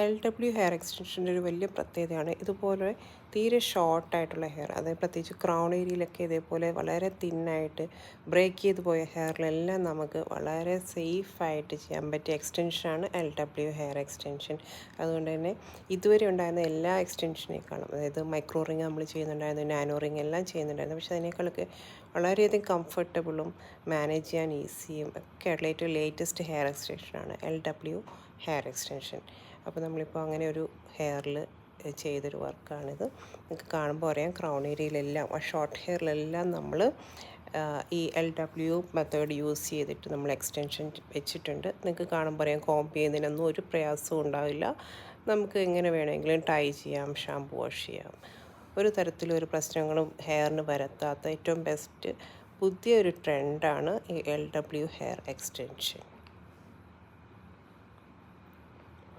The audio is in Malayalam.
LW ഹെയർ എക്സ്റ്റൻഷൻ്റെ ഒരു വലിയ പ്രത്യേകതയാണ് ഇതുപോലെ തീരെ ഷോർട്ടായിട്ടുള്ള ഹെയർ, അതായത് പ്രത്യേകിച്ച് ക്രൗൺ ഏരിയയിലൊക്കെ ഇതേപോലെ വളരെ തിന്നായിട്ട് ബ്രേക്ക് ചെയ്ത് പോയ ഹെയറിലെല്ലാം നമുക്ക് വളരെ സേഫായിട്ട് ചെയ്യാൻ പറ്റിയ എക്സ്റ്റൻഷനാണ് LW ഹെയർ എക്സ്റ്റൻഷൻ. അതുകൊണ്ട് തന്നെ ഇതുവരെ ഉണ്ടായിരുന്ന എല്ലാ എക്സ്റ്റൻഷനേക്കാളും, അതായത് മൈക്രോ റിങ് നമ്മൾ ചെയ്യുന്നുണ്ടായിരുന്നു, നാനോ റിങ് എല്ലാം ചെയ്യുന്നുണ്ടായിരുന്നു, പക്ഷേ അതിനേക്കാളൊക്കെ വളരെയധികം കംഫർട്ടബിളും മാനേജ് ചെയ്യാൻ ഈസിയും ഒക്കെ ആയിട്ടുള്ള ഏറ്റവും ലേറ്റസ്റ്റ് ഹെയർ എക്സ്റ്റൻഷനാണ് LW ഹെയർ എക്സ്റ്റൻഷൻ. അപ്പോൾ നമ്മളിപ്പോൾ അങ്ങനെ ഒരു ഹെയറിൽ ചെയ്തൊരു വർക്കാണിത്. നിങ്ങൾക്ക് കാണുമ്പോൾ അറിയാം, ക്രൗൺ ഏരിയയിലെല്ലാം ആ ഷോർട്ട് ഹെയറിലെല്ലാം നമ്മൾ ഈ LW മെത്തേഡ് യൂസ് ചെയ്തിട്ട് നമ്മൾ എക്സ്റ്റൻഷൻ വെച്ചിട്ടുണ്ട്. നിങ്ങൾക്ക് കാണുമ്പോൾ അറിയാം, കോംബ് ചെയ്യുന്നതിനൊന്നും ഒരു പ്രയാസവും ഉണ്ടാവില്ല. നമുക്ക് എങ്ങനെ വേണമെങ്കിലും ടൈ ചെയ്യാം, ഷാമ്പു വാഷ് ചെയ്യാം. ഒരു തരത്തിലും ഒരു പ്രശ്നങ്ങളും ഹെയറിന് വരുത്താത്ത ഏറ്റവും ബെസ്റ്റ് പുതിയൊരു ട്രെൻഡാണ് ഈ LW ഹെയർ എക്സ്റ്റൻഷൻ.